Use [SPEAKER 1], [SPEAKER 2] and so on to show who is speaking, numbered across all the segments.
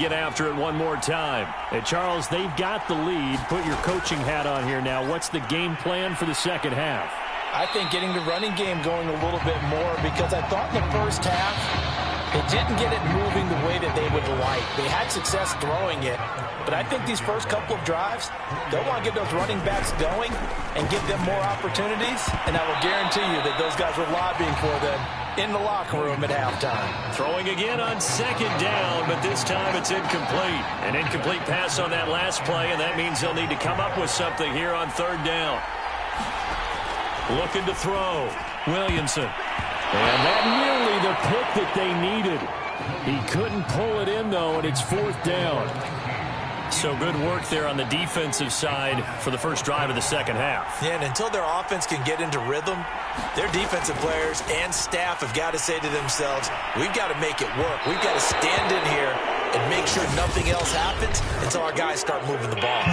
[SPEAKER 1] get after it one more time.
[SPEAKER 2] Hey, Charles, they've got the lead. Put your coaching hat on here now. What's the game plan for the second half?
[SPEAKER 3] I think getting the running game going a little bit more, because I thought in the first half they didn't get it moving the way that they would like. They had success throwing it, but I think these first couple of drives, they'll want to get those running backs going and give them more opportunities, and I will guarantee you that those guys were lobbying for them in the locker room at halftime.
[SPEAKER 1] Throwing again on second down, but this time it's incomplete. An incomplete pass on that last play, and that means they'll need to come up with something here on third down. Looking to throw. Williamson.
[SPEAKER 2] And that nearly the pick that they needed. He couldn't pull it in, though, and it's fourth down.
[SPEAKER 1] So good work there on the defensive side for the first drive of the second half.
[SPEAKER 3] Yeah, and until their offense can get into rhythm, their defensive players and staff have got to say to themselves, we've got to make it work. We've got to stand in here and make sure nothing else happens until our guys start moving the ball.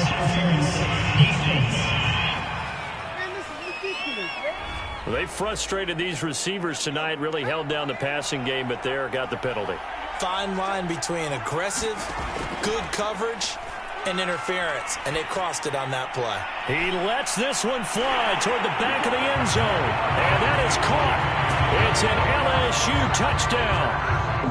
[SPEAKER 1] Well, they frustrated these receivers tonight, really held down the passing game, but there got the penalty.
[SPEAKER 3] Fine line between aggressive, good coverage, and interference, and they crossed it on that play.
[SPEAKER 1] He lets this one fly toward the back of the end zone, and that is caught. It's an LSU touchdown.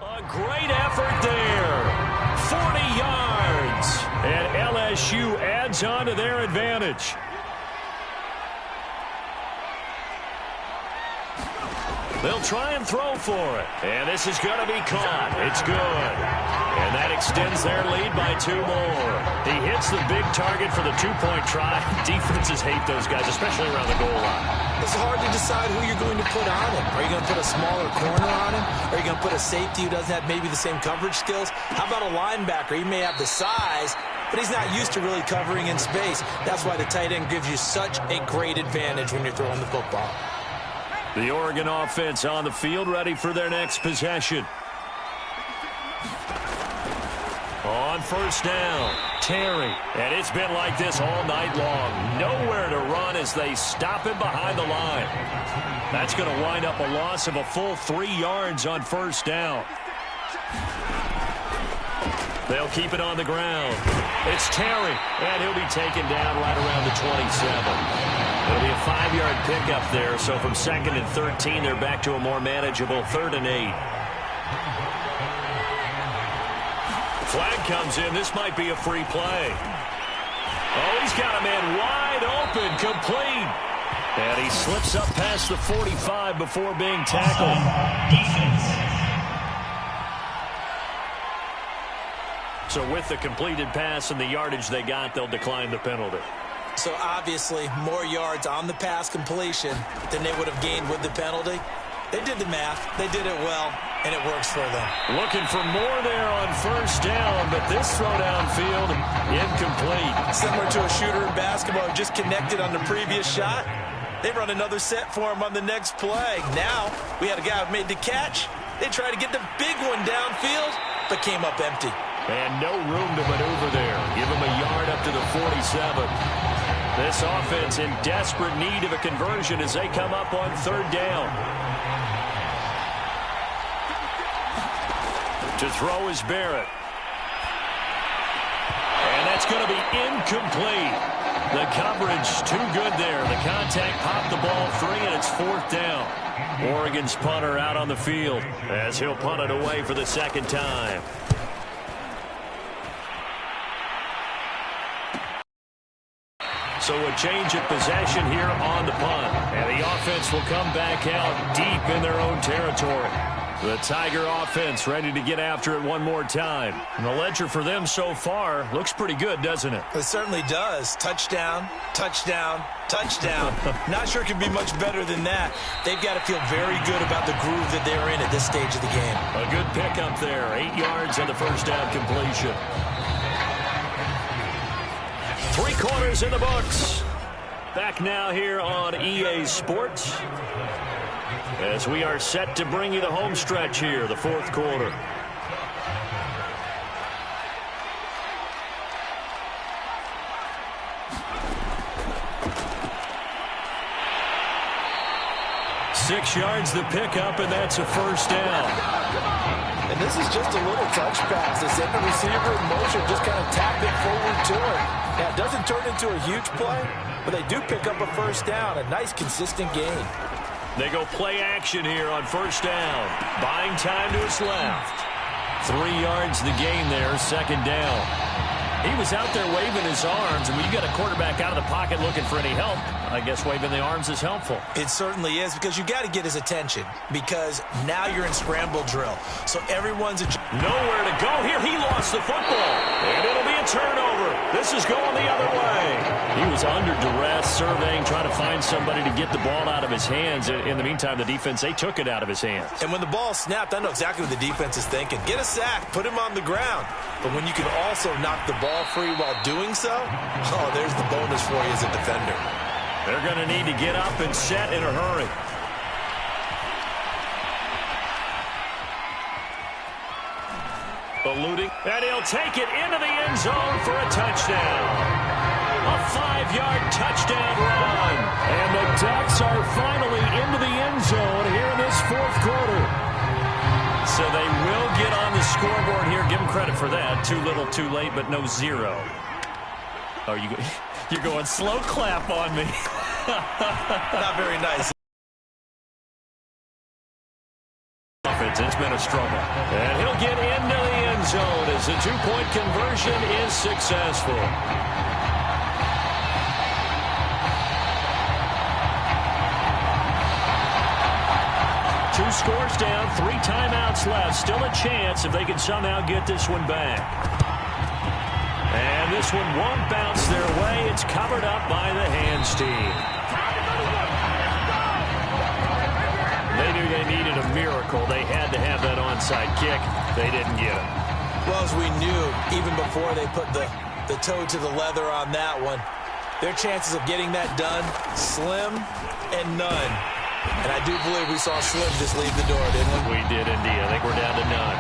[SPEAKER 1] A great effort there. 40 yards. And LSU adds on to their advantage. They'll try and throw for it. And this is going to be caught. It's good. And that extends their lead by 2 more. He hits the big target for the 2-point try. Defenses hate those guys, especially around the goal line.
[SPEAKER 3] It's hard to decide who you're going to put on him. Are you going to put a smaller corner on him? Are you going to put a safety who doesn't have maybe the same coverage skills? How about a linebacker? He may have the size, but he's not used to really covering in space. That's why the tight end gives you such a great advantage when you're throwing the football.
[SPEAKER 1] The Oregon offense on the field, ready for their next possession. On first down, Terry. And it's been like this all night long. Nowhere to run as they stop him behind the line. That's going to wind up a loss of a full 3 yards on first down. They'll keep it on the ground. It's Terry, and he'll be taken down right around the 27. It'll be a 5-yard pickup there, so from 2nd and 13, they're back to a more manageable 3rd and 8. Flag comes in. This might be a free play. Oh, he's got a man wide open, complete. And he slips up past the 45 before being tackled. So with the completed pass and the yardage they got, they'll decline the penalty.
[SPEAKER 3] So obviously more yards on the pass completion than they would have gained with the penalty. They did the math. They did it well, and it works for them.
[SPEAKER 1] Looking for more there on first down, but this throw downfield, incomplete.
[SPEAKER 3] Similar to a shooter in basketball who just connected on the previous shot. They run another set for him on the next play. Now we had a guy who made the catch. They tried to get the big one downfield, but came up empty.
[SPEAKER 1] And no room to maneuver there. Give him a yard up to the 47. This offense in desperate need of a conversion as they come up on third down. To throw is Barrett. And that's going to be incomplete. The coverage too good there. The contact popped the ball free, and it's 4th down. Oregon's punter out on the field as he'll punt it away for the 2nd time. So a change of possession here on the punt. And the offense will come back out deep in their own territory. The Tiger offense ready to get after it one more time. And the ledger for them so far looks pretty good, doesn't it?
[SPEAKER 3] It certainly does. Touchdown, touchdown, touchdown. Not sure it can be much better than that. They've got to feel very good about the groove that they're in at this stage of the game.
[SPEAKER 1] A good pickup there. 8 yards on the first down completion. 3 quarters in the books. Back now here on EA Sports as we are set to bring you the home stretch here, the fourth quarter. Six yards the pickup, and that's a first down.
[SPEAKER 3] And this is just a little touch pass. They send the receiver in motion, just kind of tap it forward to him. Now, it doesn't turn into a huge play, but they do pick up a first down, a nice, consistent gain.
[SPEAKER 1] They go play action here on first down. Buying time to his left. 3 yards the gain there, second down. He was out there waving his arms, and when you got a quarterback out of the pocket looking for any help, I guess waving the arms is helpful.
[SPEAKER 3] It certainly is, because you got to get his attention, because now you're in scramble drill. So everyone's
[SPEAKER 1] nowhere to go here. He lost the football, and it'll be a turnover. This is going the other way. He was under duress, surveying, trying to find somebody to get the ball out of his hands. In the meantime, the defense, they took it out of his hands.
[SPEAKER 3] And when the ball snapped, I know exactly what the defense is thinking. Get a sack, put him on the ground. But when you can also knock the ball free while doing so, oh, there's the bonus for you as a defender.
[SPEAKER 1] They're going to need to get up and set in a hurry. Eluding, and he'll take it into the end zone for a touchdown. A 5-yard touchdown run.
[SPEAKER 2] And the Ducks are finally into the end zone here in this fourth quarter.
[SPEAKER 1] So they will get on the scoreboard here. Give them credit for that. Too little, too late, but no zero. Oh, you're going slow clap on me.
[SPEAKER 3] Not very nice.
[SPEAKER 1] It's been a struggle. And he'll get into the end zone as the two-point conversion is successful. Two scores down, 3 timeouts left. Still a chance if they can somehow get this one back. And this one won't bounce their way. It's covered up by the hands team. They knew they needed a miracle. They had to have that onside kick. They didn't get it.
[SPEAKER 3] Well, as we knew, even before they put the toe to the leather on that one, their chances of getting that done, slim and none. And I do believe we saw Slim just leave the door, didn't we?
[SPEAKER 1] We did indeed. I think we're down to none.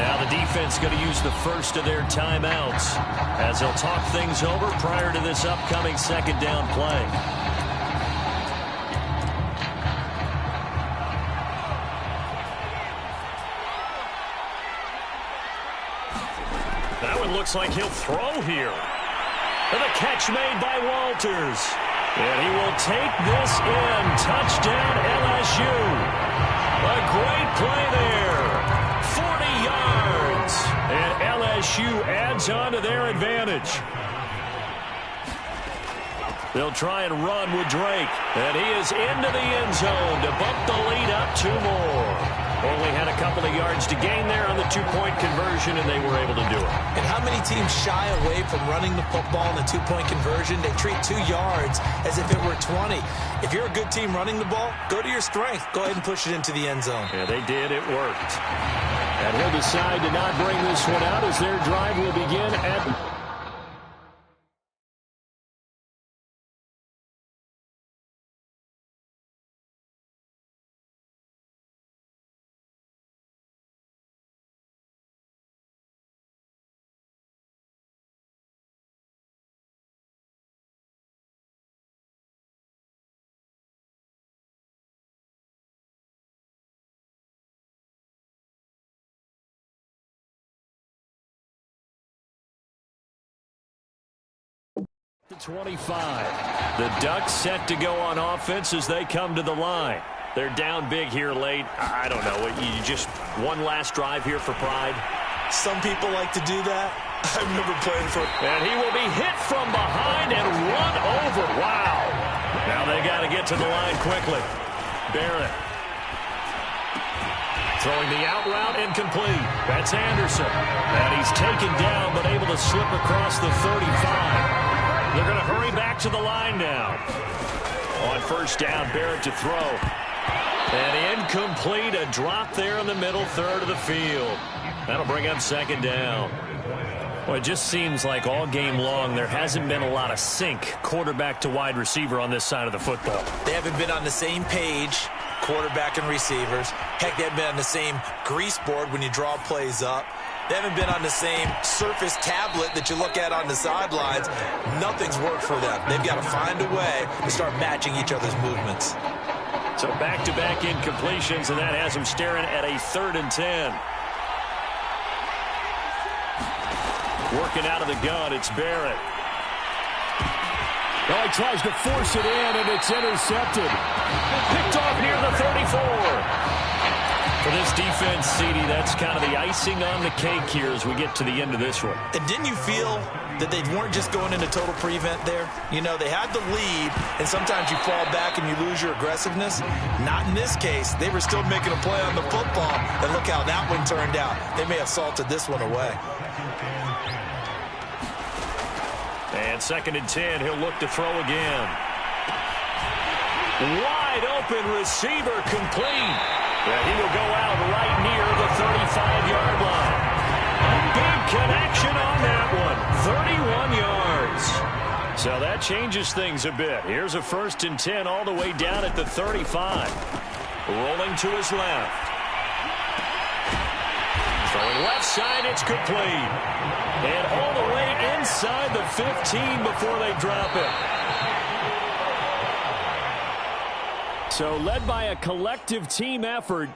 [SPEAKER 1] Now the defense going to use the first of their timeouts as they'll talk things over prior to this upcoming second down play. That one looks like he'll throw here. And the catch made by Walters. And he will take this in. Touchdown, LSU. A great play there. 40 yards. And LSU adds on to their advantage. They'll try and run with Drake. And he is into the end zone to bump the lead up 2 more. Only had a couple of yards to gain there on the two-point conversion, and they were able to do it.
[SPEAKER 3] And how many teams shy away from running the football in the two-point conversion? They treat 2 yards as if it were 20. If you're a good team running the ball, go to your strength. Go ahead and push it into the end zone.
[SPEAKER 1] Yeah, they did. It worked.
[SPEAKER 2] And he'll decide to not bring this one out as their drive will begin at...
[SPEAKER 1] To 25. The Ducks set to go on offense as they come to the line. They're down big here late. I don't know. You just one last drive here for pride.
[SPEAKER 3] Some people like to do that. I remember playing for...
[SPEAKER 1] And he will be hit from behind and run over. Wow. Now they got to get to the line quickly. Barrett. Throwing the out route incomplete. That's Anderson. And he's taken down but able to slip across the 35. They're going to hurry back to the line now. On first down, Barrett to throw. And incomplete, a drop there in the middle third of the field. That'll bring up second down. Well, it just seems like all game long there hasn't been a lot of sync quarterback to wide receiver on this side of the football.
[SPEAKER 3] They haven't been on the same page, quarterback and receivers. Heck, they haven't been on the same grease board when you draw plays up. They haven't been on the same surface tablet that you look at on the sidelines. Nothing's worked for them. They've got to find a way to start matching each other's movements.
[SPEAKER 1] So back-to-back incompletions, and that has them staring at a 3rd and 10. Working out of the gun, it's Barrett.
[SPEAKER 2] Well, he tries to force it in, and it's intercepted.
[SPEAKER 1] Picked off near the 34. For this defense, CD, that's kind of the icing on the cake here as we get to the end of this one.
[SPEAKER 3] And didn't you feel that they weren't just going into total prevent there? You know, they had the lead, and sometimes you fall back and you lose your aggressiveness. Not in this case. They were still making a play on the football, and look how that one turned out. They may have salted this one away.
[SPEAKER 1] And 2nd and 10, he'll look to throw again. Wide open receiver complete. Yeah, he will go out right near the 35-yard line. Big connection on that one. 31 yards. So that changes things a bit. Here's a 1st and 10 all the way down at the 35. Rolling to his left. Throwing left side, it's complete. And all the way inside the 15 before they drop it.
[SPEAKER 2] So led by a collective team effort.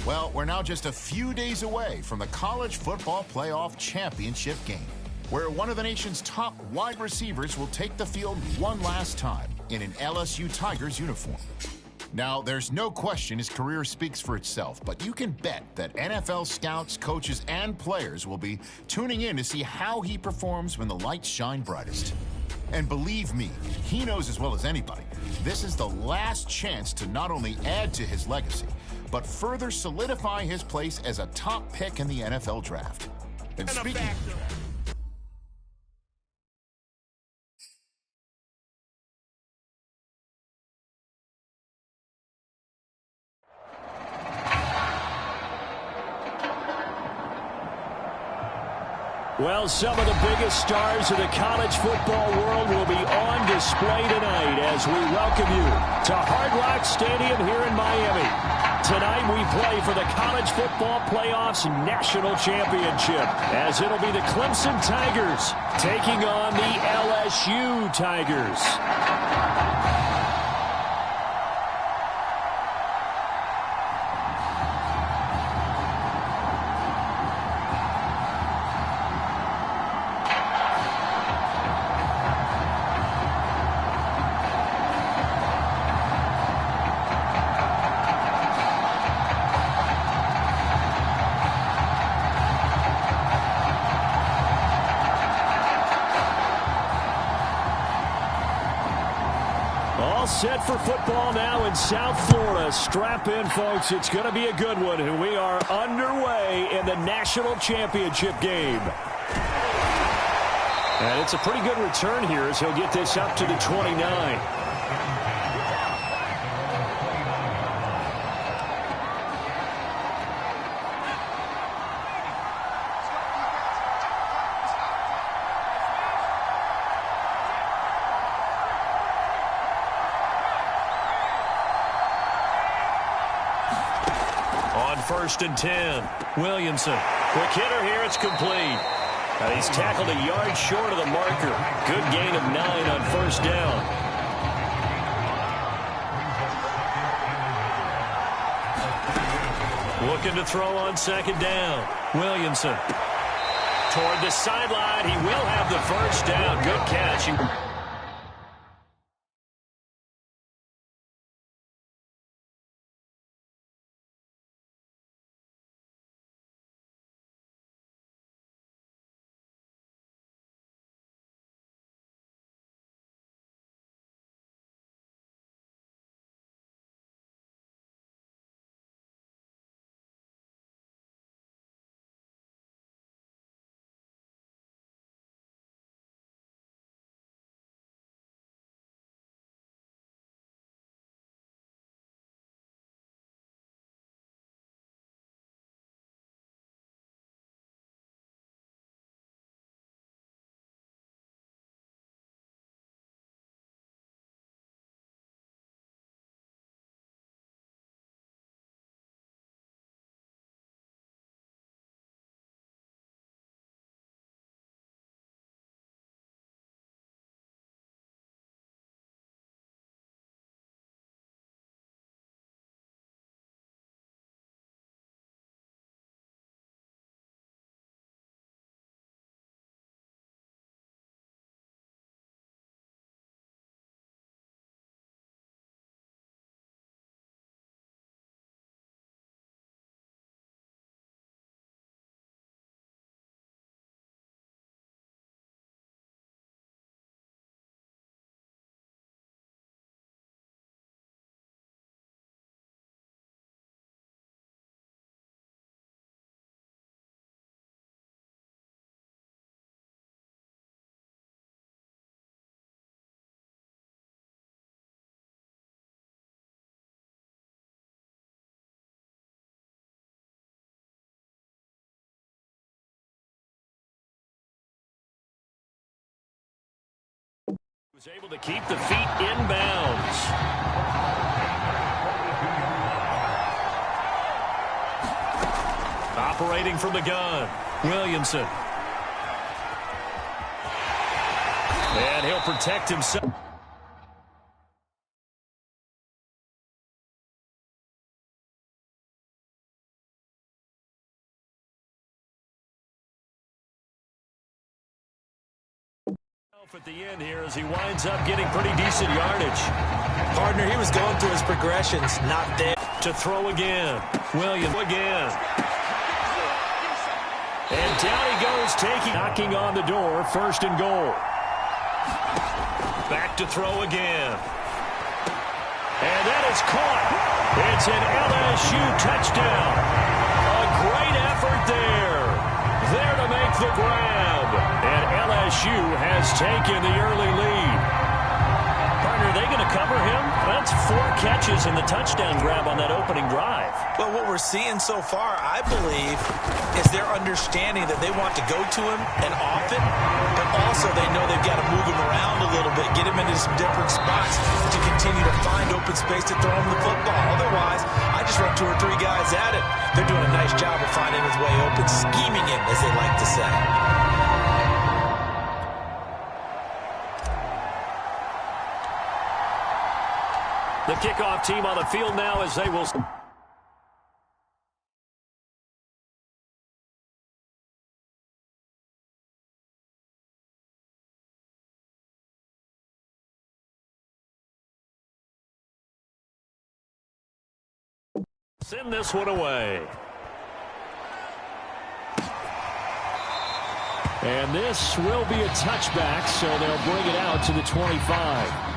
[SPEAKER 4] Well, we're now just a few days away from the College Football Playoff Championship game, where one of the nation's top wide receivers will take the field one last time in an LSU Tigers uniform. Now, there's no question his career speaks for itself, but you can bet that NFL scouts, coaches, and players will be tuning in to see how he performs when the lights shine brightest. And believe me, he knows as well as anybody, this is the last chance to not only add to his legacy, but further solidify his place as a top pick in the NFL draft. And speaking...
[SPEAKER 2] Well, some of the biggest stars of the college football world will be on display tonight as we welcome you to Hard Rock Stadium here in Miami. Tonight we play for the College Football Playoffs National Championship, as it'll be the Clemson Tigers taking on the LSU Tigers. Set for football now in South Florida. Strap in, folks. It's going to be a good one. And we are underway in the national championship game. And it's a pretty good return here as he'll get this up to the 29.
[SPEAKER 1] On 1st and 10, Williamson Quick hitter here. It's complete. He's tackled a yard short of the marker. Good gain of 9 on first down. Looking to throw on second down. Williamson. Toward the sideline. He will have the first down. Good catch. Was able to keep the feet inbounds. Operating from the gun, Williamson. And he'll protect himself. At the end here as he winds up getting pretty decent yardage.
[SPEAKER 3] Partner, he was going through his progressions, not there.
[SPEAKER 1] To throw again. Williams again. And down he goes, knocking on the door, 1st and goal. Back to throw again. And that is caught. It's an LSU touchdown. A great effort there. There to make the grab. And LSU has taken the early lead. Partner, are they going to cover him? That's 4 catches and the touchdown grab on that opening drive.
[SPEAKER 3] Well, what we're seeing so far, I believe, is their understanding that they want to go to him and often, but also they know they've got to move him around a little bit, get him into some different spots to continue to find open space to throw him the football. Otherwise, I just run 2 or 3 guys at it. They're doing a nice job of finding his way open, scheming him, as they like to say.
[SPEAKER 1] The kickoff team on the field now as they will... Send this one away.
[SPEAKER 2] And this will be a touchback, so they'll bring it out to the 25.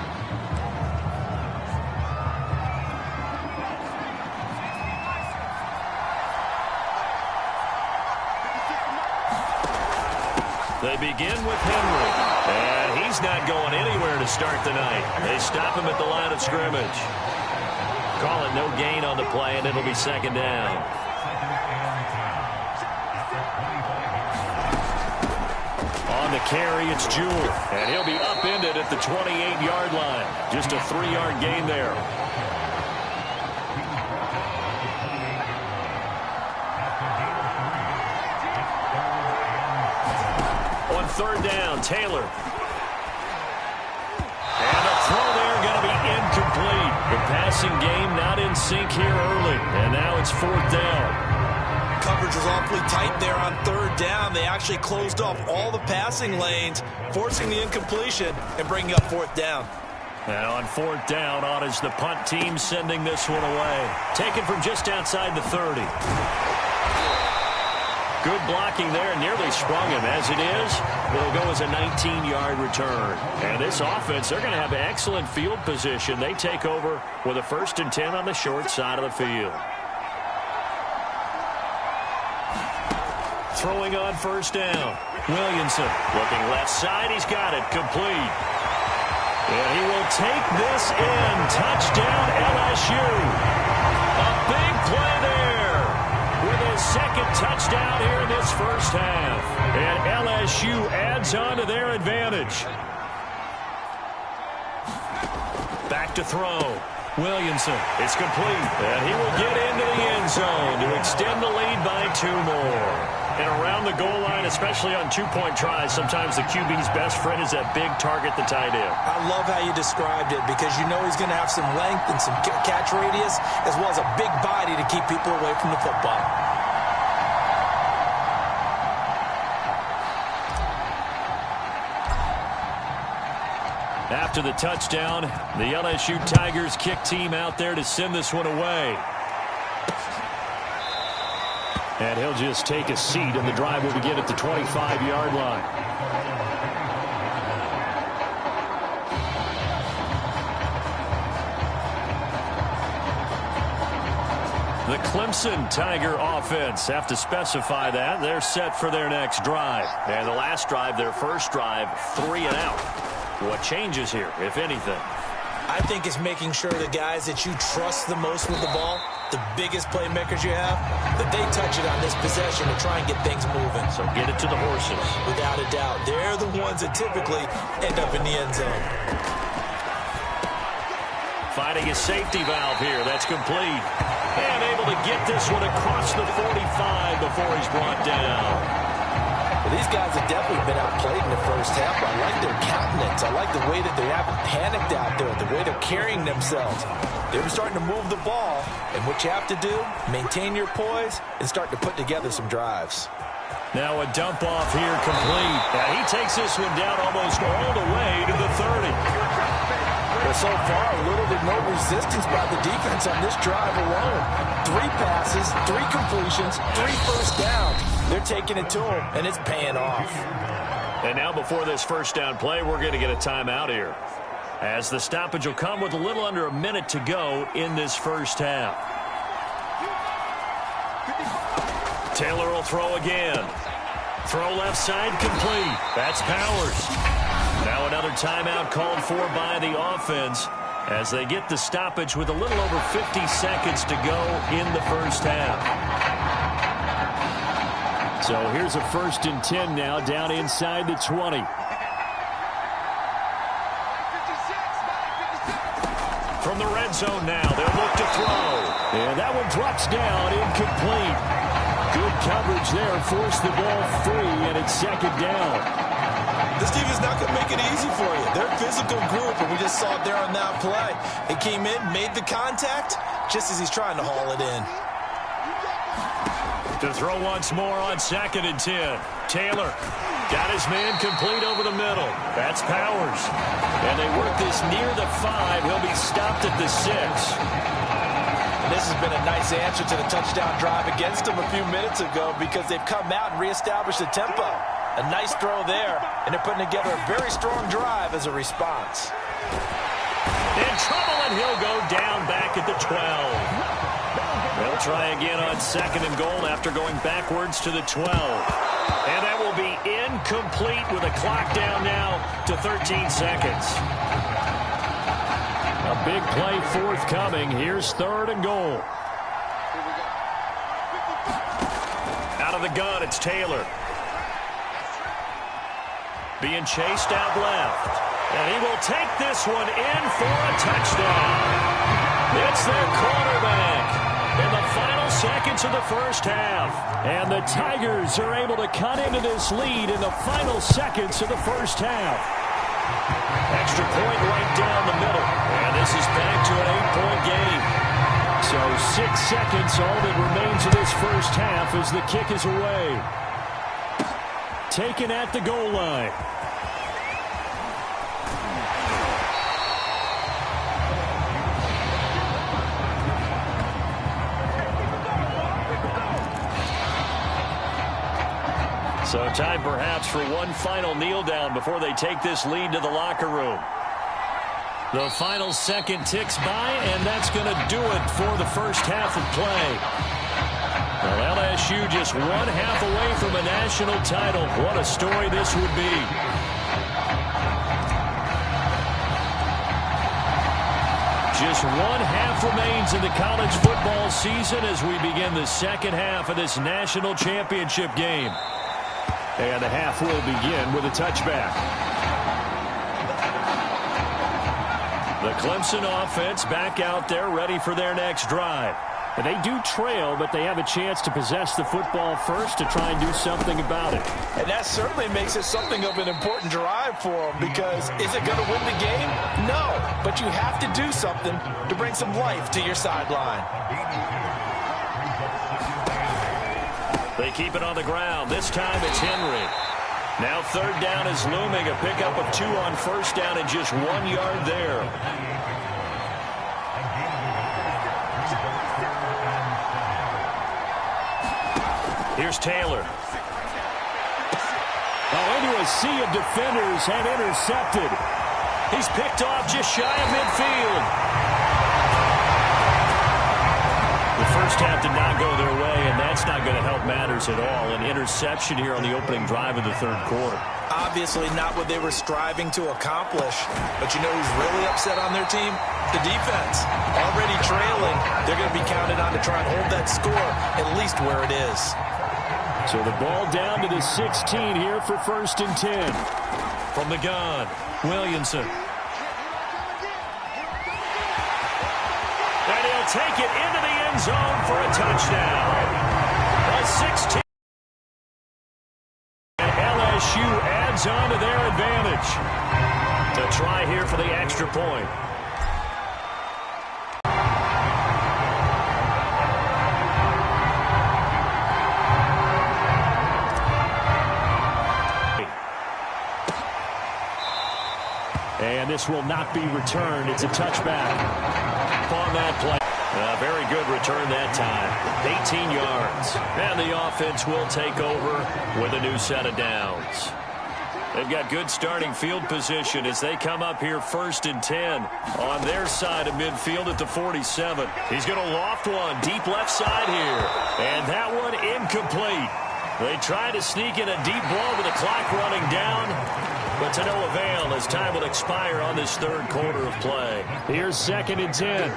[SPEAKER 1] They begin with Henry, and he's not going anywhere to start the night. They stop him at the line of scrimmage. Call it no gain on the play, and it'll be 2nd down. On the carry, it's Jewell, and he'll be upended at the 28-yard line. Just a 3-yard gain there. third down. Taylor. And the throw there going to be incomplete. The passing game not in sync here early. And now it's fourth down.
[SPEAKER 3] Coverage was awfully tight there on third down. They actually closed off all the passing lanes, forcing the incompletion and bringing up fourth down.
[SPEAKER 1] And on fourth down, on is the punt team sending this one away. Taken from just outside the 30. Good blocking there, nearly sprung him. As it is, it'll go as a 19-yard return. And this offense, they're going to have excellent field position. They take over with a 1st and 10 on the short side of the field. Throwing on first down. Williamson looking left side. He's got it. Complete. And he will take this in. Touchdown LSU. A big play there with his second touchdown here in this first half. And LSU adds on to their advantage. Back to throw. Williamson. It's complete. And he will get into the end zone to extend the lead by 2 more. And around the goal line, especially on 2-point tries, sometimes the QB's best friend is that big target, the tight end.
[SPEAKER 3] I love how you described it because you know he's going to have some length and some catch radius as well as a big body to keep people away from the football.
[SPEAKER 1] After the touchdown, the LSU Tigers kick team out there to send this one away. And he'll just take a seat, and the drive will begin at the 25-yard line. The Clemson Tiger offense, have to specify that. They're set for their next drive. And the last drive, their first drive, 3 and out. What changes here, if anything?
[SPEAKER 3] I think it's making sure the guys that you trust the most with the ball, the biggest playmakers you have, that they touch it on this possession to try and get things moving.
[SPEAKER 1] So get it to the horses.
[SPEAKER 3] Without a doubt. They're the ones that typically end up in the end zone.
[SPEAKER 1] Finding a safety valve here. That's complete. And able to get this one across the 45 before he's brought down.
[SPEAKER 3] Well, these guys have definitely been outplayed in the first half. I like their countenance. I like the way that they haven't panicked out there, the way they're carrying themselves. They're starting to move the ball, and what you have to do, maintain your poise and start to put together some drives.
[SPEAKER 1] Now a dump off here complete. And he takes this one down almost all the way to the 30.
[SPEAKER 3] Well, so far, little to no resistance by the defense on this drive alone. 3 passes, 3 completions, 3 first downs. They're taking it to him, and it's paying off.
[SPEAKER 1] And now before this first down play, we're going to get a timeout here, as the stoppage will come with a little under a minute to go in this first half. Taylor will throw again. Throw left side complete. That's Powers. Now another timeout called for by the offense as they get the stoppage with a little over 50 seconds to go in the first half. So here's a 1st and 10 now down inside the 20. From the red zone now, they'll look to throw. And that one drops down, incomplete. Good coverage there, forced the ball free, and it's 2nd down.
[SPEAKER 3] This team is not going to make it easy for you. They're a physical group, and we just saw it there on that play. He came in, made the contact, just as he's trying to haul it in.
[SPEAKER 1] To throw once more on 2nd and 10. Taylor got his man complete over the middle. That's Powers. And they work this near the 5. He'll be stopped at the 6.
[SPEAKER 3] And this has been a nice answer to the touchdown drive against them a few minutes ago because they've come out and reestablished the tempo. A nice throw there, and they're putting together a very strong drive as a response.
[SPEAKER 1] In trouble, and he'll go down back at the 12. They'll try again on 2nd and goal after going backwards to the 12. And that will be incomplete with a clock down now to 13 seconds. A big play forthcoming. Here's 3rd and goal. Out of the gun, it's Taylor. Being chased out left. And he will take this one in for a touchdown. It's their quarterback. In the final
[SPEAKER 2] seconds of the first half. And the Tigers are able to cut into this lead in the final seconds of the first half.
[SPEAKER 1] Extra point right down the middle. And this is back to an 8-point game.
[SPEAKER 2] So 6 seconds, all that remains of this first half as the kick is away. Taken at the goal line.
[SPEAKER 1] So time perhaps for one final kneel down before they take this lead to the locker room. The final second ticks by, and that's going to do it for the first half of play. Well, LSU just one half away from a national title. What a story this would be. Just one half remains in the college football season as we begin the second half of this national championship game.
[SPEAKER 2] And the half will begin with a touchback.
[SPEAKER 1] The Clemson offense back out there ready for their next drive.
[SPEAKER 2] And they do trail, but they have a chance to possess the football first to try and do something about it.
[SPEAKER 3] And that certainly makes it something of an important drive for them, because is it going to win the game? No, but you have to do something to bring some life to your sideline.
[SPEAKER 1] They keep it on the ground. This time it's Henry. Now third down is looming. A pickup of 2 on first down and just 1 yard there. Here's Taylor.
[SPEAKER 2] Oh, into a sea of defenders and intercepted.
[SPEAKER 1] He's picked off just shy of midfield. The first half did not go their way, and that's not going to help matters at all. An interception here on the opening drive of the third quarter.
[SPEAKER 3] Obviously not what they were striving to accomplish. But you know who's really upset on their team? The defense. Already trailing, they're going to be counted on to try and hold that score at least where it is.
[SPEAKER 2] So the ball down to the 16 here for 1st and 10.
[SPEAKER 1] From the gun, Williamson. And he'll take it into the end zone for a touchdown. A 16. And LSU adds on to their advantage. To try here for the extra point.
[SPEAKER 2] And this will not be returned. It's a touchback.
[SPEAKER 1] On that play. A very good return that time. 18 yards. And the offense will take over with a new set of downs. They've got good starting field position as they come up here 1st and 10 on their side of midfield at the 47. He's going to loft one deep left side here. And that one incomplete. They try to sneak in a deep ball with the clock running down, but to no avail as time will expire on this third quarter of play.
[SPEAKER 2] Here's 2nd and 10.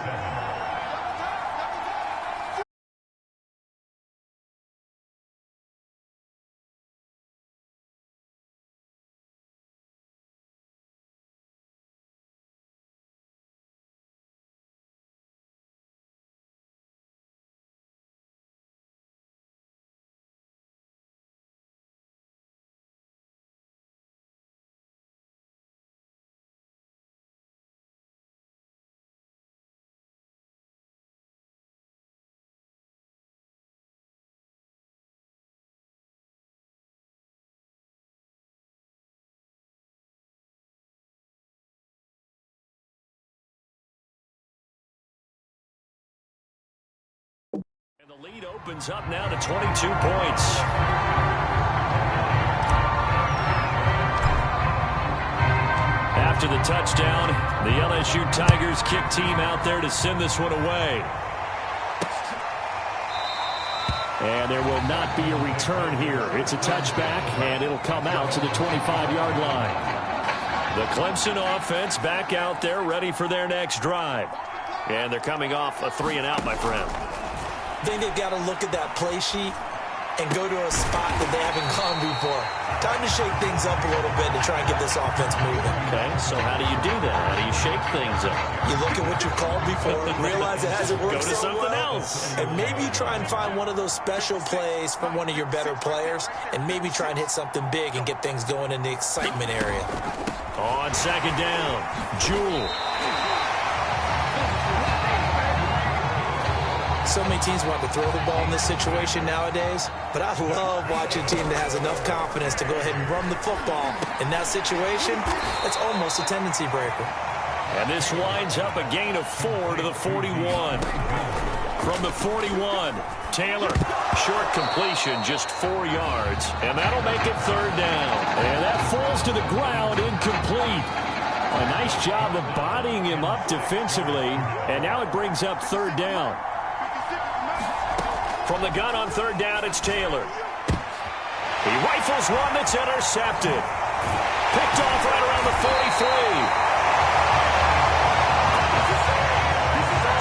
[SPEAKER 1] And the lead opens up now to 22 points. After the touchdown, the LSU Tigers kick team out there to send this one away.
[SPEAKER 2] And there will not be a return here. It's a touchback, and it'll come out to the 25-yard line.
[SPEAKER 1] The Clemson offense back out there ready for their next drive. And they're coming off a 3-and-out, my friend.
[SPEAKER 3] I think they've got to look at that play sheet and go to a spot that they haven't gone before. Time to shake things up a little bit to try and get this offense moving.
[SPEAKER 2] Okay, so how do you do that? How do you shake things up?
[SPEAKER 3] You look at what you called before, realize it hasn't worked
[SPEAKER 2] Go to
[SPEAKER 3] so
[SPEAKER 2] something
[SPEAKER 3] well,
[SPEAKER 2] else.
[SPEAKER 3] and maybe you try and find one of those special plays from one of your better players, and maybe try and hit something big and get things going in the excitement area.
[SPEAKER 1] On second down, Jewell.
[SPEAKER 3] So many teams want to throw the ball in this situation nowadays, but I love watching a team that has enough confidence to go ahead and run the football. In that situation, it's almost a tendency breaker.
[SPEAKER 1] And this winds up a gain of 4 to the 41. From the 41, Taylor, short completion, just 4 yards, and that'll make it third down. And that falls to the ground, incomplete. A nice job of bodying him up defensively, and now it brings up third down. From the gun on third down, it's Taylor. He rifles one that's intercepted. Picked off right around the 43.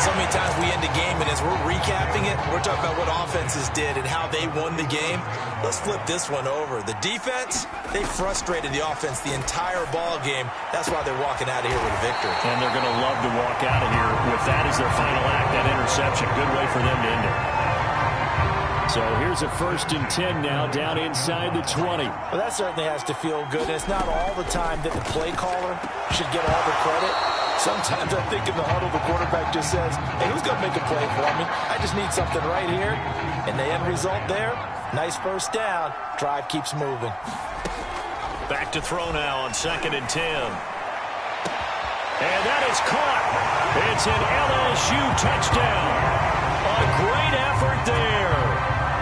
[SPEAKER 3] So many times we end a game, and as we're recapping it, we're talking about what offenses did and how they won the game. Let's flip this one over. The defense, they frustrated the offense the entire ball game. That's why they're walking out of here with a victory.
[SPEAKER 1] And they're going to love to walk out of here with that as their final act, that interception. Good way for them to end it. So here's a 1st and 10 now, down inside the 20.
[SPEAKER 3] Well, that certainly has to feel good. It's not all the time that the play caller should get all the credit. Sometimes I think in the huddle, the quarterback just says, hey, who's going to make a play for me? I just need something right here. And the end result there, nice first down. Drive keeps moving.
[SPEAKER 1] Back to throw now on 2nd and 10. And that is caught. It's an LSU touchdown. A great effort there.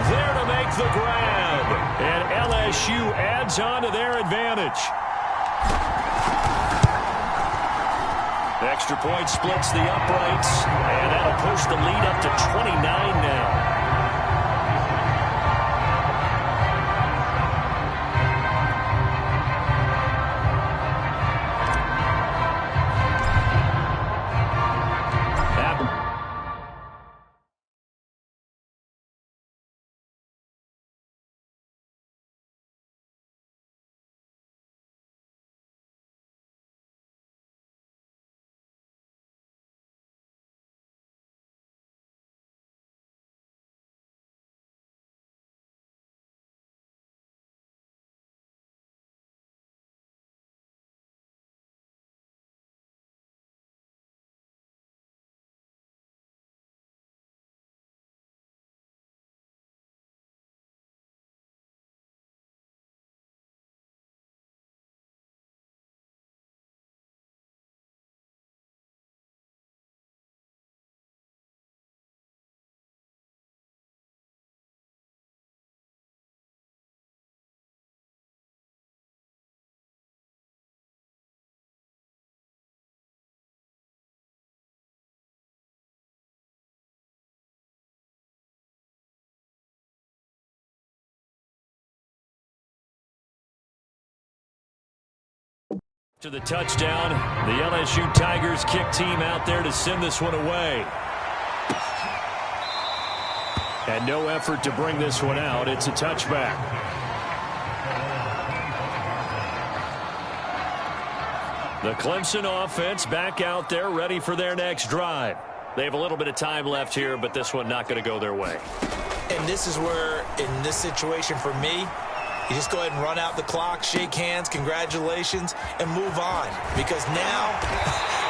[SPEAKER 1] There to make the grab. And LSU adds on to their advantage. Extra point splits the uprights. And that'll push the lead up to 29 now. To the touchdown, the LSU Tigers kick team out there to send this one away. And no effort to bring this one out. It's a touchback. The Clemson offense back out there ready for their next drive. They have a little bit of time left here, but this one not going to go their way.
[SPEAKER 3] And this is where, in this situation for me, you just go ahead and run out the clock, shake hands, congratulations, and move on. Because now,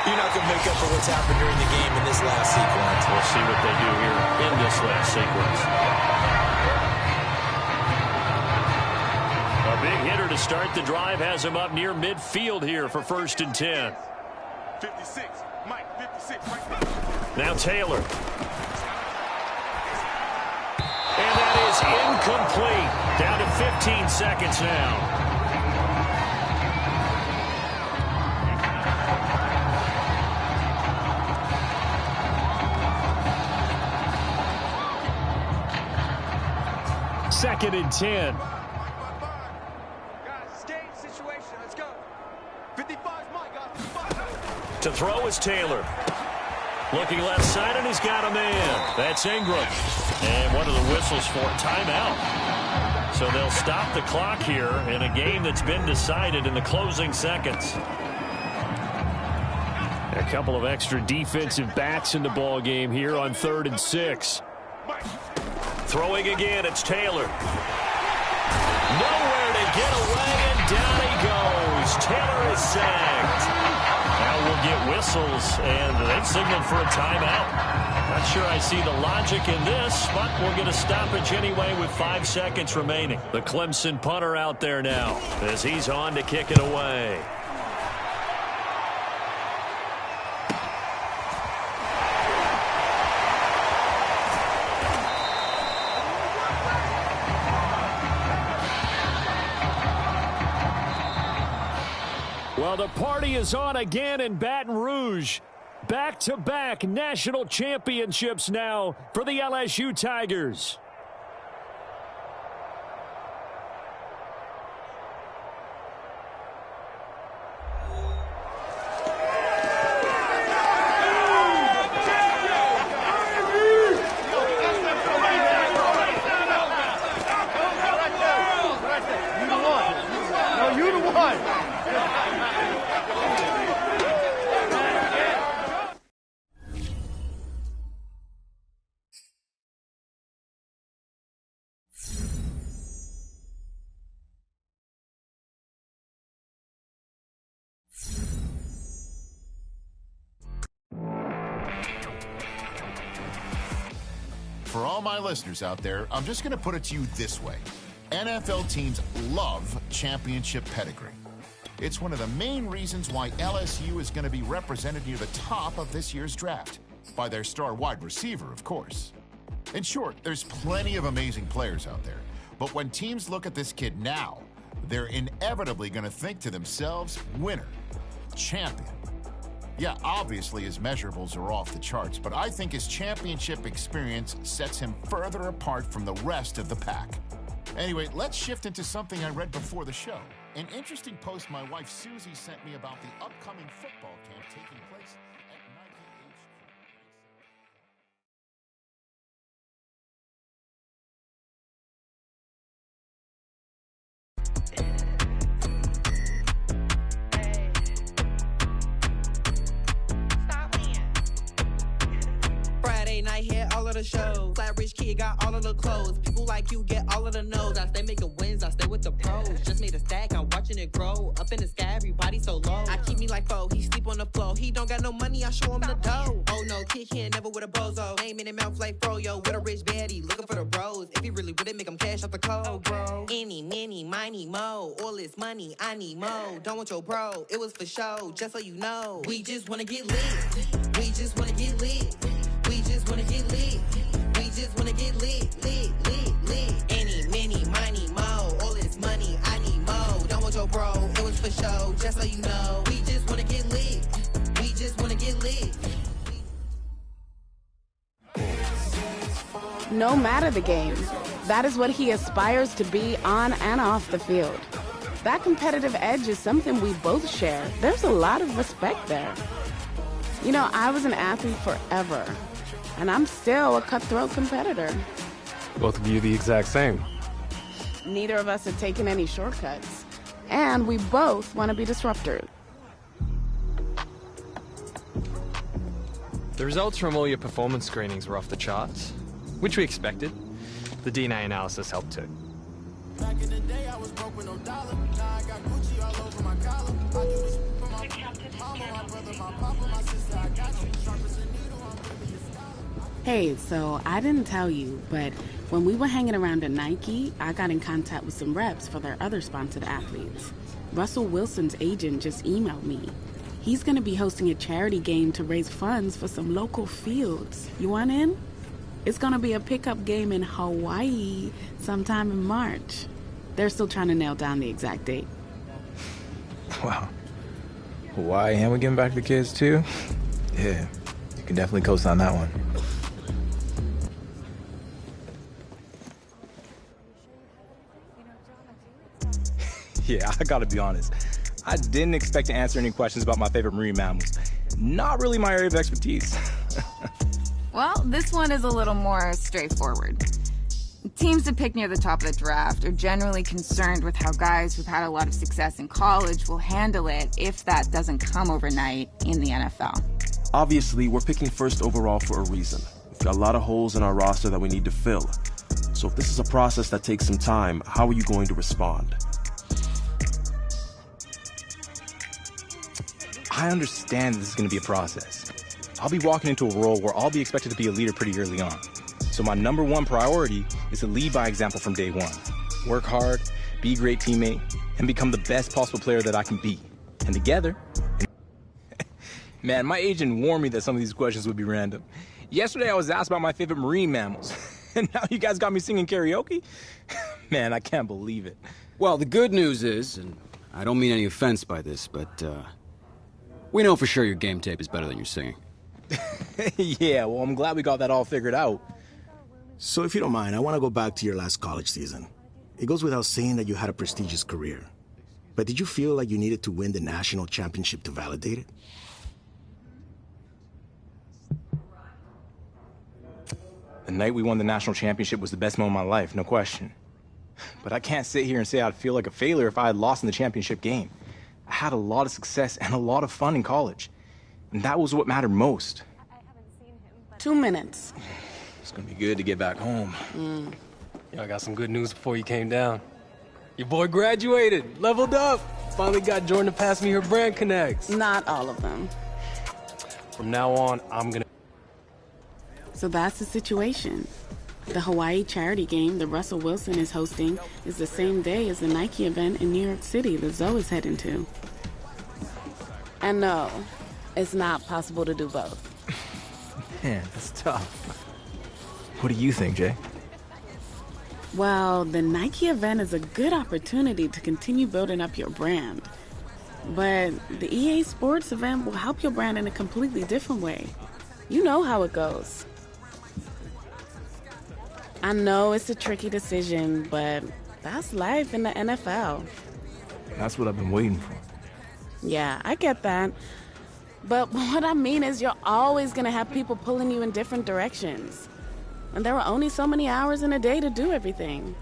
[SPEAKER 3] you're not going to make up for what's happened during the game in this last sequence.
[SPEAKER 1] We'll see what they do here in this last sequence. A big hitter to start the drive has him up near midfield here for 1st and 10.
[SPEAKER 5] 56, Mike, 56, right there.
[SPEAKER 1] Now Taylor. And that is incomplete. Down to 15 seconds now. Second and 10.
[SPEAKER 5] Guys, it's game situation. Let's go. 55 is Mike, guys. 55.
[SPEAKER 1] To throw is Taylor. Looking left side, and he's got a man. That's Ingram. And what are the whistles for? Timeout. So they'll stop the clock here in a game that's been decided in the closing seconds.
[SPEAKER 2] A couple of extra defensive backs in the ball game here on 3rd and 6.
[SPEAKER 1] Throwing again, it's Taylor. Nowhere to get away, and down he goes. Taylor is sacked. Now we'll get whistles, and they've signaled for a timeout. Not sure I see the logic in this, but we'll get a stoppage anyway with 5 seconds remaining. The Clemson punter out there now as he's on to kick it away.
[SPEAKER 2] Well, the party is on again in Baton Rouge. Back-to-back national championships now for the LSU Tigers.
[SPEAKER 4] For all my listeners out there, I'm just going to put it to you this way. NFL teams love championship pedigree. It's one of the main reasons why LSU is going to be represented near the top of this year's draft. By their star wide receiver, of course. In short, there's plenty of amazing players out there. But when teams look at this kid now, they're inevitably going to think to themselves, winner, champion. Yeah, obviously his measurables are off the charts, but I think his championship experience sets him further apart from the rest of the pack. Anyway, let's shift into something I read before the show. An interesting post my wife Susie sent me about the upcoming football camp taking place at Nike
[SPEAKER 6] Night hit all of the shows. Flat rich kid got all of the clothes. People like you get all of the no's. I stay making wins, I stay with the pros. Just made a stack, I'm watching it grow. Up in the sky, everybody so low. I keep me like foe, he sleep on the floor. He don't got no money, I show him the dough. Oh no, kid can't never with a bozo. Name in the mouth like froyo. With a rich baddie, looking for the bros. If he really with it, make him cash out the cold, bro. Any, many, miny, mo. All this money, I need mo. Don't want your bro, it was for show. Just so you know, we just wanna get lit. We just wanna get lit. We just wanna get lit. We just wanna get lit, lit, lit, lit. Any, many, miny, mo. All this money, I need mo. Don't want your bro, it was for show. Just so you know, we just wanna get lit. We just wanna get lit.
[SPEAKER 7] No matter the game, that is what he aspires to be on and off the field. That competitive edge is something we both share. There's a lot of respect there. You know, I was an athlete forever, and I'm still a cutthroat competitor.
[SPEAKER 8] Both of you the exact same.
[SPEAKER 7] Neither of us have taken any shortcuts, and we both want to be disruptors.
[SPEAKER 8] The results from all your performance screenings were off the charts, which we expected. The DNA analysis helped too.
[SPEAKER 9] Back in the day, I was broke with no dollar. Now I got Gucci all over my collar. I do this for my mama, my brother, my papa, my sister. I got you. Sharp as a needle, I'm giving you scholar.
[SPEAKER 7] Hey, so I didn't tell you, but when we were hanging around at Nike, I got in contact with some reps for their other sponsored athletes. Russell Wilson's agent just emailed me. He's going to be hosting a charity game to raise funds for some local fields. You want in? It's going to be a pickup game in Hawaii sometime in March. They're still trying to nail down the exact date.
[SPEAKER 10] Wow. Hawaii, and we're giving back to the kids too? Yeah, you can definitely co-sign that one. Yeah, I gotta be honest. I didn't expect to answer any questions about my favorite marine mammals. Not really my area of expertise.
[SPEAKER 11] Well, this one is a little more straightforward. Teams that pick near the top of the draft are generally concerned with how guys who've had a lot of success in college will handle it if that doesn't come overnight in the NFL.
[SPEAKER 12] Obviously, we're picking first overall for a reason. We've got a lot of holes in our roster that we need to fill. So if this is a process that takes some time, how are you going to respond?
[SPEAKER 10] I understand this is going to be a process. I'll be walking into a role where I'll be expected to be a leader pretty early on. So my number one priority is to lead by example from day one. Work hard, be a great teammate, and become the best possible player that I can be. And together... Man, my agent warned me that some of these questions would be random. Yesterday I was asked about my favorite marine mammals. And now you guys got me singing karaoke? Man, I can't believe it.
[SPEAKER 13] Well, the good news is, and I don't mean any offense by this, but we know for sure your game tape is better than your singing.
[SPEAKER 10] Yeah, well, I'm glad we got that all figured out.
[SPEAKER 14] So if you don't mind, I want to go back to your last college season. It goes without saying that you had a prestigious career. But did you feel like you needed to win the national championship to validate it?
[SPEAKER 10] The night we won the national championship was the best moment of my life, no question. But I can't sit here and say I'd feel like a failure if I had lost in the championship game. I had a lot of success and a lot of fun in college. And that was what mattered most.
[SPEAKER 7] 2 minutes.
[SPEAKER 15] It's gonna be good to get back home. Yo, I got some good news before you came down. Your boy graduated, leveled up. Finally got Jordan to pass me her brand connects.
[SPEAKER 7] Not all of them.
[SPEAKER 15] From now on, I'm gonna...
[SPEAKER 7] So that's the situation. The Hawaii charity game that Russell Wilson is hosting is the same day as the Nike event in New York City that Zoe is heading to. And no, it's not possible to do both.
[SPEAKER 10] Man, that's tough. What do you think, Jay?
[SPEAKER 7] Well, the Nike event is a good opportunity to continue building up your brand. But the EA Sports event will help your brand in a completely different way. You know how it goes. I know it's a tricky decision, but that's life in the NFL.
[SPEAKER 10] That's what I've been waiting for.
[SPEAKER 7] Yeah, I get that. But what I mean is you're always going to have people pulling you in different directions. And there are only so many hours in a day to do everything.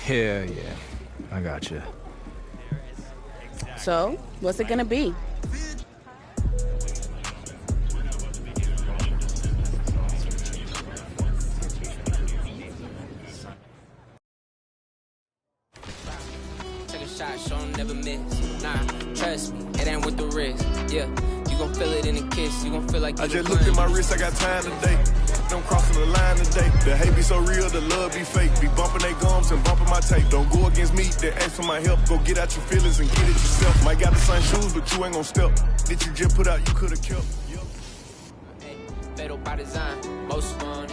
[SPEAKER 10] Yeah, I gotcha.
[SPEAKER 7] So, what's it going to be?
[SPEAKER 16] Show never miss. Nah, trust me, it ain't with the risk. Yeah, you gon' feel it in a kiss. You gon' feel like
[SPEAKER 17] I just looked at my wrist, I got time today. Don't crossing the line today. The hate be so real, the love be fake. Be bumping they gums and bumping my tape. Don't go against me, they ask for my help. Go get out your feelings and get it yourself. Might got the same shoes, but you ain't gon' step. Did you just put out, you could've kept.
[SPEAKER 16] Hey, fatal by design, most fun.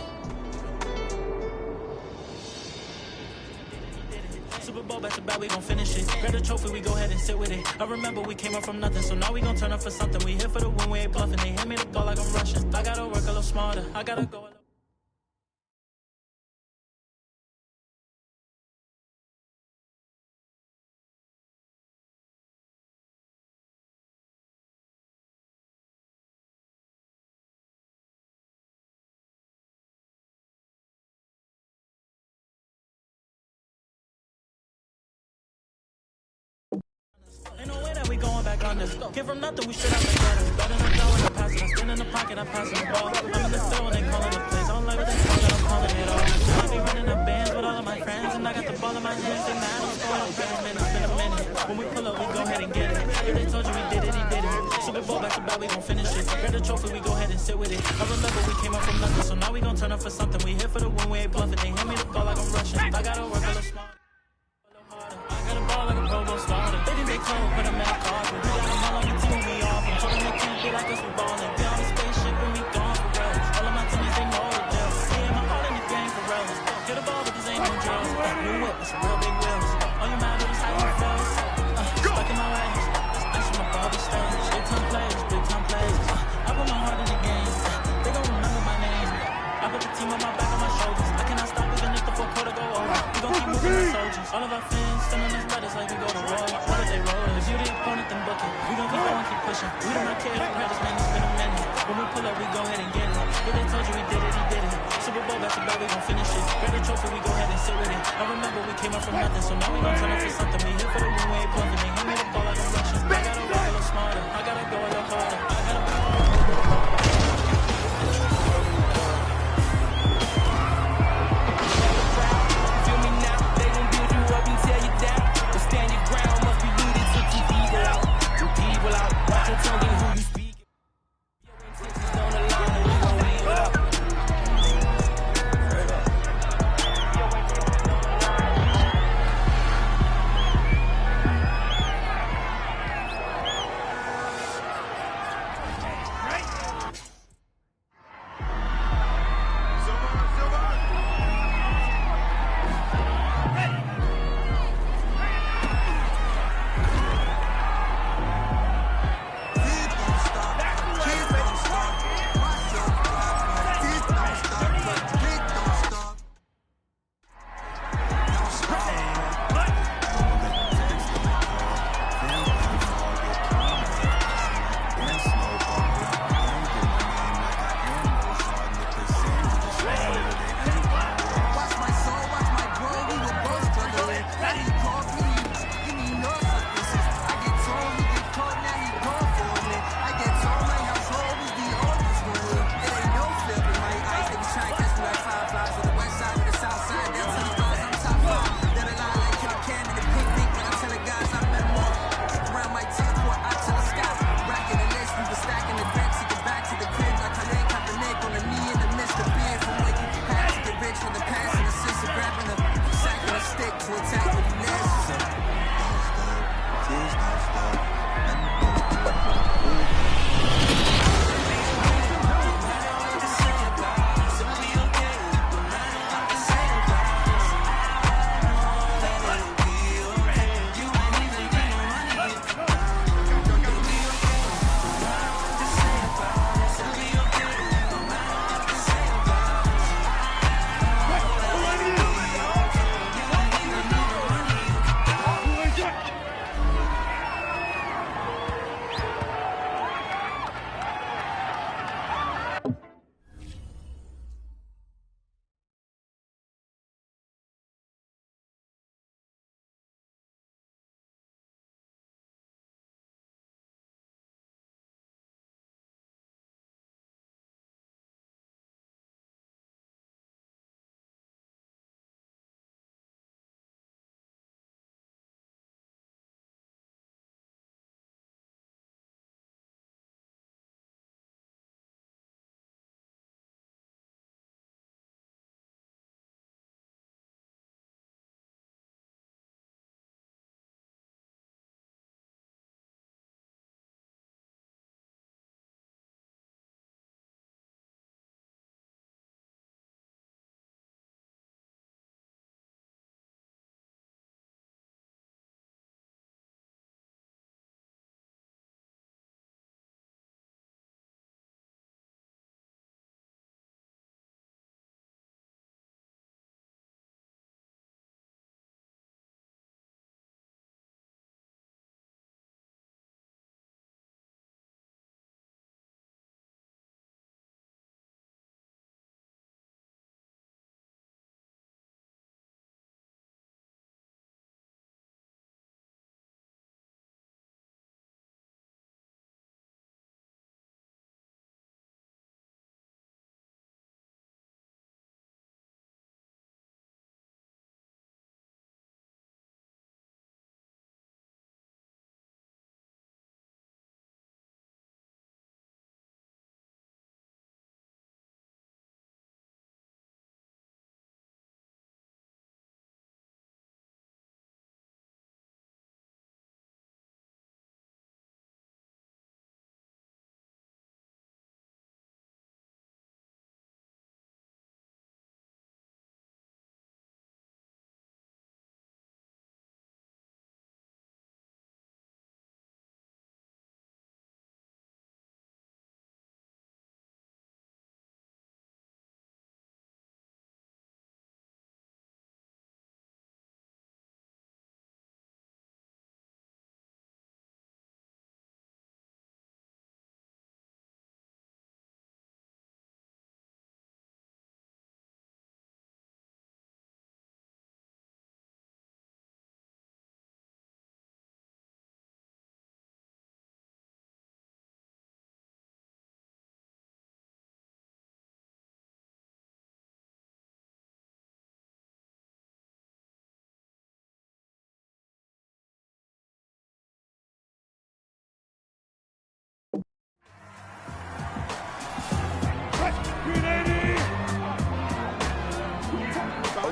[SPEAKER 18] Super Bowl, back to back, we gon' finish it. Grab the trophy, we go ahead and sit with it. I remember we came up from nothing, so now we gon' turn up for something. We here for the win, we ain't bluffing. They hand me the ball like I'm rushing. I gotta work a little smarter. I gotta go a little... Ain't no way that we going back on this. Came from nothing, we straight out the gutter. Better than down when I pass it. I spin in the pocket, I pass the ball. I'm in the field when they calling the plays. I don't like what they call it, I'm calling it all. I be running the bands with all of my friends, and I got the ball in my hands. They mad, I'm scoring on pyramid. It's been a minute. When we pull up, we go ahead and get it. If they told you we did it, he did it. Super Bowl, back to back, we gon' finish it. Grab the trophy, we go ahead and sit with it. I remember we came up from nothing, so now we gon' turn up for something. We here for the win, we ain't bluffing. They hand me the ball like I'm rushing. I gotta work a little smarter. I got a ball like a Pro Bowl starter. They think they cold, but I'm in a car. We got them all on the team, we off. I'm told them they can't be like us, we ballin'. Be on the spaceship when we gone for real. All of my teammates, they know the deal. Me and my heart in the game for real. Get a ball, but this ain't no drills. New whip, it's a real big wheels. All you matter is how you feel. Stuck in my ways. Ice on my Bobby stage. Big time players, big time players. I put my heart in the game. They gon' remember my name. I put the team on my back, on my shoulders. I cannot stop even if the full quarter go over. We gon' keep moving our soldiers. All of our fans standing as brothers like we go to war. What if they roll? If you didn't on it, then book it. We gon' keep going, keep pushing. We do not care, don't hurt us, man, it's been a minute. When we pull up, we go ahead and get it. What they told you, we did it, he did it. Super Bowl back to back, we gon' finish it. Grab the trophy, we go ahead and sit with it. I remember we came up from nothing, so now we gon' turn up for something. We hit for the win, we ain't bluffing. They hand me the ball like I'm rushing. I gotta work a little smarter, I gotta go a little harder. I gotta feel me now, they gon' build you up and tear you down. But stand your ground, must be rooted to keep evil out. Keep evil out, watch your tongue and who you speak. Your intentions don't align and we gon' leave it out.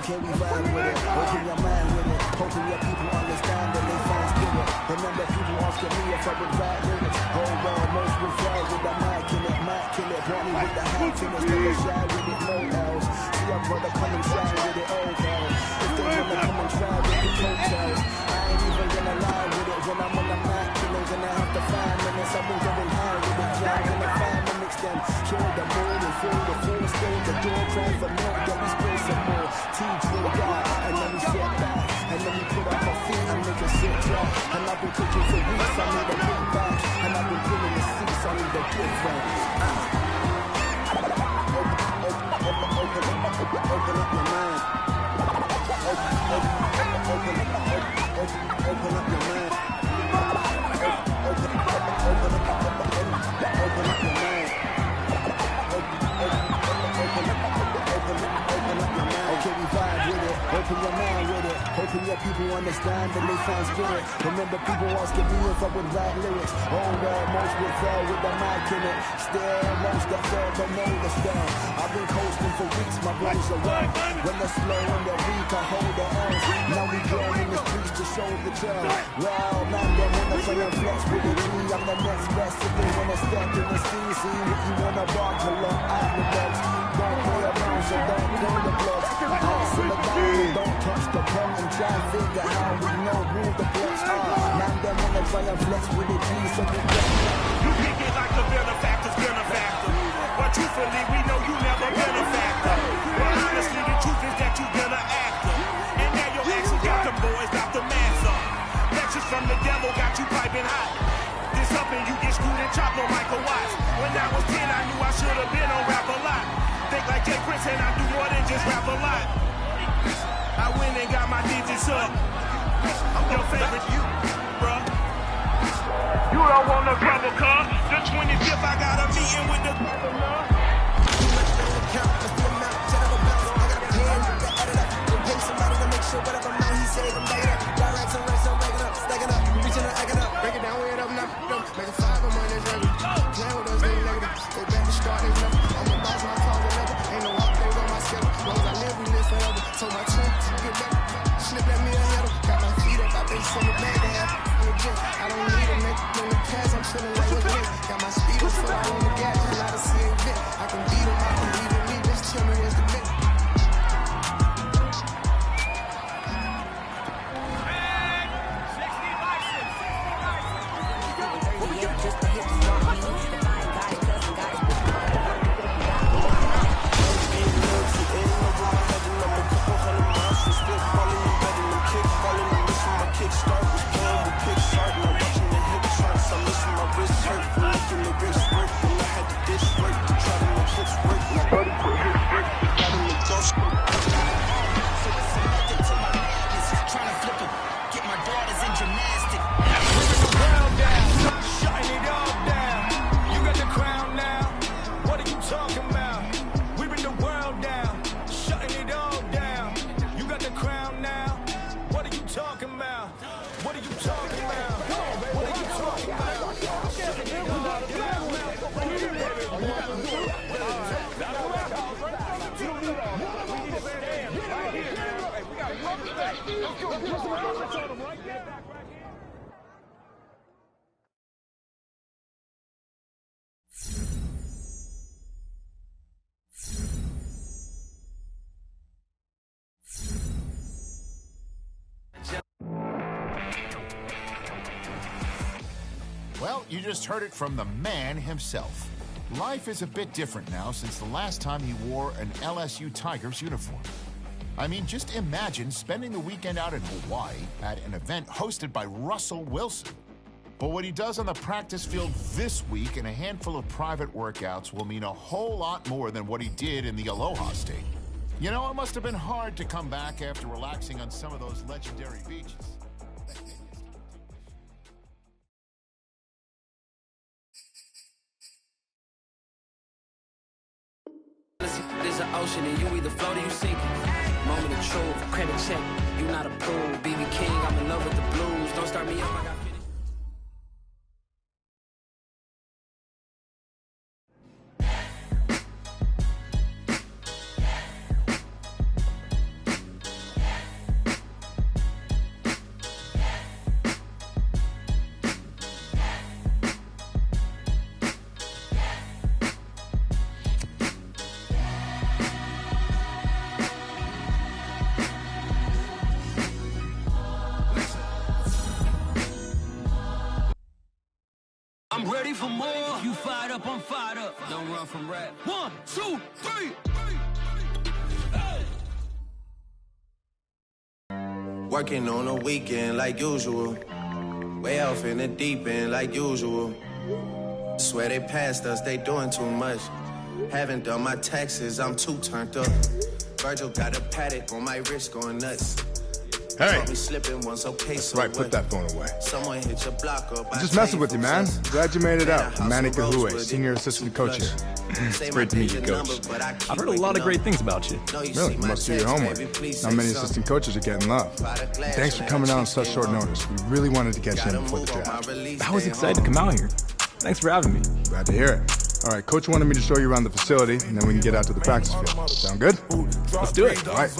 [SPEAKER 14] Okay, we vibe with it. Open your mind with it. Hoping your people understand that they find spirit. Remember, people asking me if I would ride lyrics. Oh, well, most will fly with the mic in it. Mic kill it. Want me with the happiness. Never shy with it. No else. See your brother come and try with it. Oh, well. If they wanna come and try with the coattails, I ain't even gonna lie with it. When I'm on the mic, killers, and I have to 5 minutes. I've been going high with it. Drive in the 5 minutes, then kill the moon and fill the full stage. The door cry for milk, then we spill some more. Teach me God, and then we sit back. And then we put up my feet and make a sit drop. And I've been cooking for weeks, I need a big back. And I've been pulling the seats, I need a big back. Open up your mind. Open up your mind. Okay, we vibe with it. Open your mind with it. Hoping your people understand that they find spirit. Remember, people asking me if I would write lyrics. Oh, well, most will fail with the mic in it. Still, most that fail don't know the spell. I've been coasting for weeks, my brains are well. When they're slow and they're weak, I hold the L's. Now we go in the streets to show the trail. Well, man, they wanna play and flex with it. I'm the next best if they wanna step in the scene. See what you wanna bark to look out the legs. Don't play around, so don't go the blocks. Ice in the down, don't touch the pump and try and figure how we know who the blocks are. Man, they wanna try and flex with it, please, so we get
[SPEAKER 19] you kick it like the benefactor's benefactor. But truthfully, we know you never been a factor. But honestly, the truth is that you've been an actor. And now your actions got them boys, got the mass up. Lectures from the devil got you piping hot. This up and you get screwed and chopped on Michael Watts. When I was 10, I knew I should have been on Rap a Lot. Think like Jay Prince and I do more than just rap a lot. I went and got my digits up. I'm your favorite, you, bruh. You don't want no trouble, cuz. The 25th, I got a meeting with the governor. Somebody to make sure whatever amount he says, I'm bagging up. Directs and racks, I'm racking up, stacking up, reaching and acting up. Break it down, weigh it up now. Make a 5 of money, regular. Playing with us, they negative. Go back to start, they never. I'm a boss, my call, whatever. Ain't no off days on my schedule. As long as I live, we live forever. Told my twin, get back. Slip at me a header. Got my feet up, I think some of bag to have. I don't need a make in the past, I'm feeling like what's next. Got my speed up, full out on the gas, and I see a bit. I can beat him, I can beat him, me, just tell me what's the bit.
[SPEAKER 4] Well, you just heard it from the man himself. Life is a bit different now since the last time he wore an LSU Tigers uniform. I mean, just imagine spending the weekend out in Hawaii at an event hosted by Russell Wilson. But what he does on the practice field this week and a handful of private workouts will mean a whole lot more than what he did in the Aloha State. You know, it must have been hard to come back after relaxing on some of those legendary beaches.
[SPEAKER 16] There's an ocean and you either float or you sink. Moment of truth, credit check, you not approved. BB King, I'm in love with the blues. Don't start me up, I got I'm ready for more. You fired up, I'm fired up. Don't run from rap. 1, 2, 3.
[SPEAKER 20] Working on a weekend like usual. Way off in the deep end like usual. Swear they passed us, they doing too much. Haven't done my taxes, I'm too turned up. Virgil got a paddock on my wrist going nuts.
[SPEAKER 21] Hey.
[SPEAKER 20] Me slipping once, okay, so
[SPEAKER 21] right, put that phone away.
[SPEAKER 20] Someone hit your block up.
[SPEAKER 21] I'm just messing with you, man. Glad you made it out. I'm Manny Kahue, senior assistant coach here.
[SPEAKER 22] It's great to meet you, Coach. I've heard a lot of great things about you.
[SPEAKER 21] Really? You must do your homework. Not many assistant coaches are getting love. And thanks for coming out on such short notice. We really wanted to get you in before the draft.
[SPEAKER 22] I was excited to come out here. Thanks for having me.
[SPEAKER 21] Glad to hear it. All right, Coach wanted me to show you around the facility, and then we can get out to the practice field. Sound good?
[SPEAKER 22] Let's do it.
[SPEAKER 21] All right.